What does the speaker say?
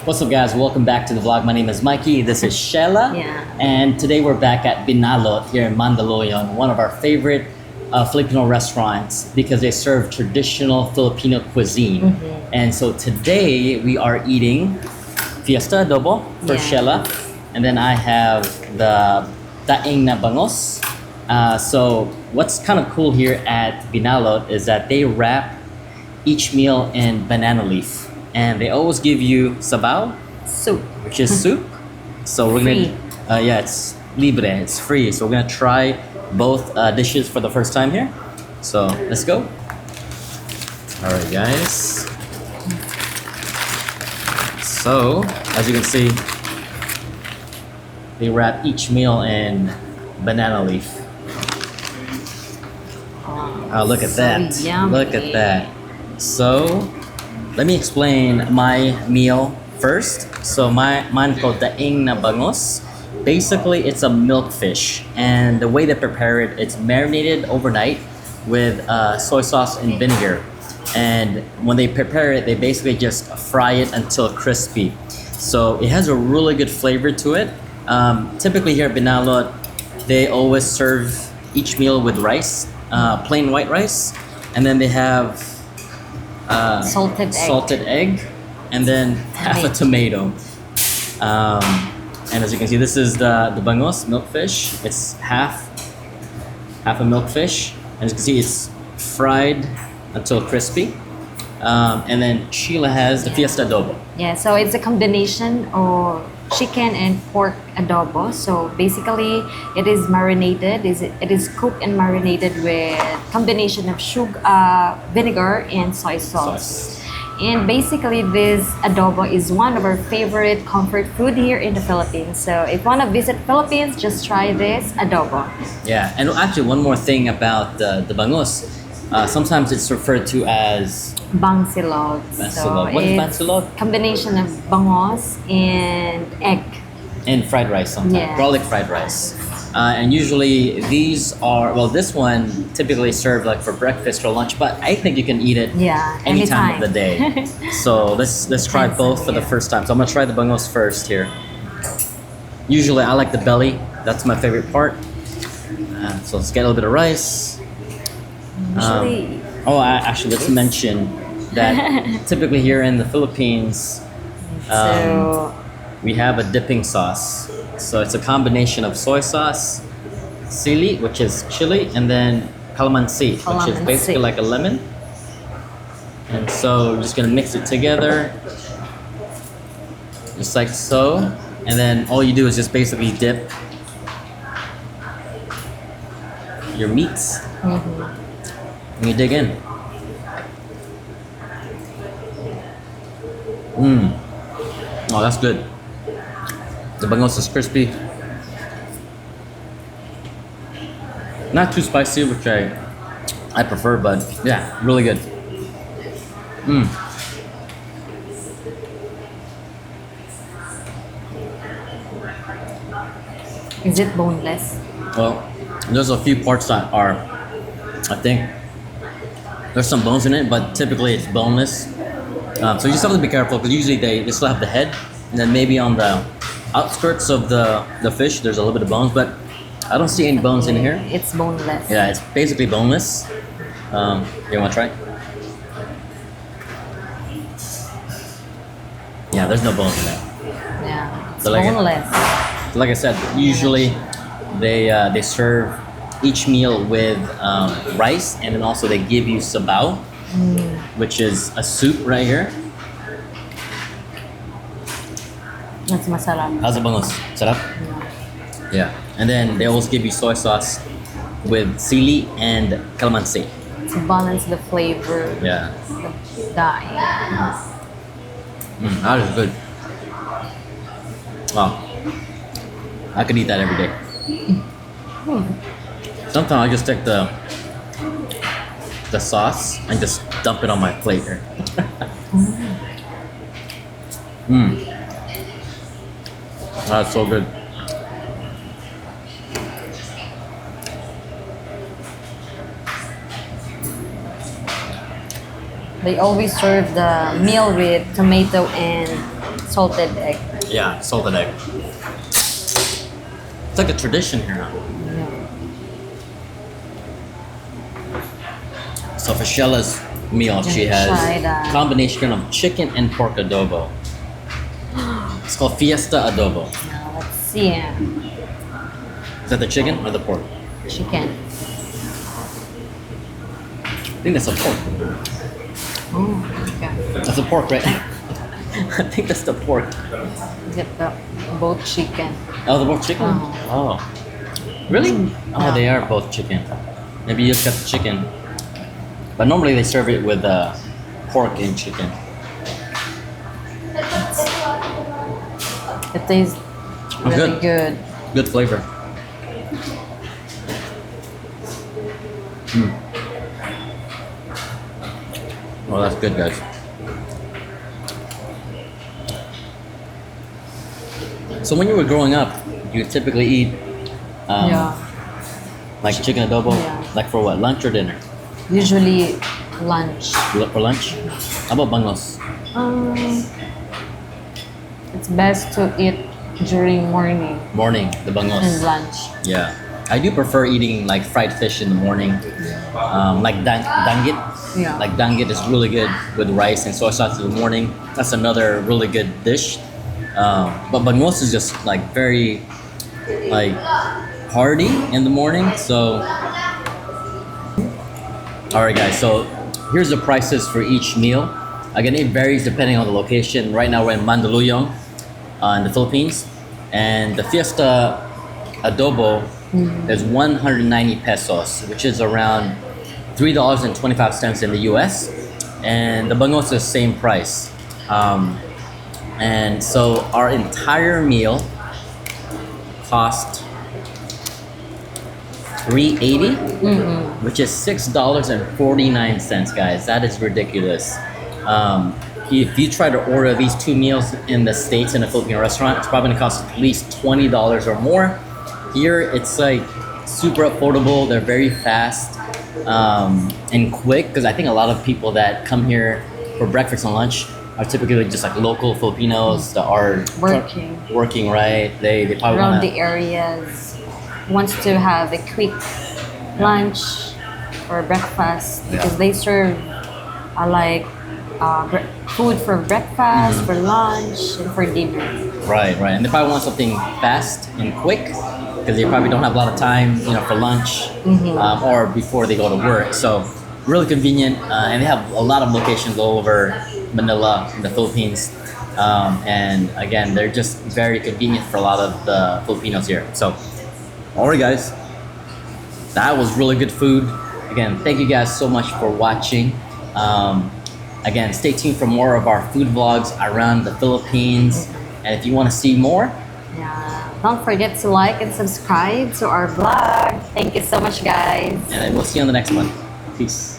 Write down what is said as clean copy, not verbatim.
What's up, guys? Welcome back to the vlog. My name is Mikey. This is Shella. Yeah. And today we're back at Binalot here in Mandaluyong, one of our favorite Filipino restaurants because they serve traditional Filipino cuisine. And so today we are eating Fiesta Adobo for Shella. And then I have the Daing na Bungos. So what's kind of cool here at Binalot is that they wrap each meal in banana leaf. And they always give you sabaw, soup, which is soup. So we're gonna, it's libre, it's free. So we're gonna try both dishes for the first time here. So let's go. All right, guys. So as you can see, they wrap each meal in banana leaf. Oh, look at that! Yummy. Look at that. So let me explain my meal first. So mine called Daing na Bungos. Basically, it's a milkfish, and the way they prepare it, it's marinated overnight with soy sauce and vinegar. And when they prepare it, they basically just fry it until crispy. So it has a really good flavor to it. Typically here at Binalot, they always serve each meal with rice, plain white rice, and then they have salted egg, and then half a tomato. And as you can see, this is the Bangus milkfish. It's half a milkfish. As you can see, it's fried until crispy. And then Sheila has the Fiesta Adobo. Yeah, so it's a combination of chicken and pork adobo. So basically, it is marinated. It is cooked and marinated with combination of sugar, vinegar, and soy sauce. And basically, this adobo is one of our favorite comfort food here in the Philippines. So if you want to visit Philippines, just try this adobo. Yeah, and actually one more thing about the bangus. Sometimes it's referred to as Bangsilog. Bangsilog. What is bangsilog? Combination of bangos and egg. And fried rice sometimes, garlic fried rice. And usually these are, well, this one typically served like for breakfast or lunch, but I think you can eat it any time of the day. So let's try both for the first time. So I'm gonna try the bungos first here. Usually I like the belly, that's my favorite part. So let's get a little bit of rice. Actually, let's mention that typically here in the Philippines, we have a dipping sauce. So it's a combination of soy sauce, sili, which is chili, and then calamansi, which is basically like a lemon. And so we're just gonna mix it together, just like so. And then all you do is just basically dip your meats. And you dig in. Oh, that's good. The bangos is crispy. Not too spicy, which I prefer, but yeah, really good. Is it boneless? Well, there's a few parts that are, I think, there's some bones in it, but typically it's boneless. So you just have to be careful because usually they still have the head, and then maybe on the outskirts of the fish there's a little bit of bones, but I don't see any bones in here. It's boneless. Yeah, it's basically boneless. You want to try? Yeah, there's no bones in there. Yeah, it's So boneless. Like I said, usually they serve each meal with rice, and then also they give you sabaw, which is a soup right here. That's masarap. How's it, bangos? Sarap? Yeah. And then they always give you soy sauce with sili and calamansi. To balance the flavor. Yeah. The dye. That is good. Wow. I could eat that every day. Sometimes I just take the sauce and just dump it on my plate here. That's so good. They always serve the meal with tomato and salted egg. Yeah, salted egg. It's like a tradition here. Huh? Yeah. So for Shella's meal, she Try has that. combination of chicken and pork adobo. It's called Fiesta Adobo. Now let's see. Is that the chicken or the pork? Chicken. I think that's a pork. Oh, okay. That's a pork, right? I think that's the pork. Is it the both chicken? Oh, the both chicken? Oh. Really? Oh, they are both chicken. Maybe you just got the chicken. But normally they serve it with pork and chicken. It tastes really good. Good flavor. Oh, that's good, guys. So when you were growing up, you typically eat like chicken adobo, Yeah. like for what, lunch or dinner? Usually lunch. For lunch? How about bangos? It's best to eat during morning Morning, the and bangos. lunch. Yeah. I do prefer eating like fried fish in the morning. Like danggit. Yeah. Like danggit is really good with rice and soy sauce in the morning. That's another really good dish. But bangos is just like very like hearty in the morning. So, all right, guys. So here's the prices for each meal. Again, it varies depending on the location. Right now we're in Mandaluyong, in the Philippines, and the Fiesta Adobo is 190 pesos, which is around $3.25 in the U.S. And the bangos is the same price. And so our entire meal cost $3.80, which is $6.49, guys. That is ridiculous. If you try to order these two meals in the States in a Filipino restaurant, it's probably gonna cost at least $20 or more. Here, it's like super affordable. They're very fast and quick, because I think a lot of people that come here for breakfast and lunch are typically just like local Filipinos that are working, right? They probably Around wanna, the areas, wants to have a quick lunch or breakfast because they serve food for breakfast, for lunch, and for dinner. right. And they probably want something fast and quick because they probably don't have a lot of time, for lunch or before they go to work. So really convenient, and they have a lot of locations all over Manila in the Philippines. And again, they're just very convenient for a lot of the Filipinos here. So, all right, guys, that was really good food. Again, thank you guys so much for watching. Again, stay tuned for more of our food vlogs around the Philippines. And if you want to see more, don't forget to like and subscribe to our vlog. Thank you so much, guys. and we'll see you on the next one. Peace.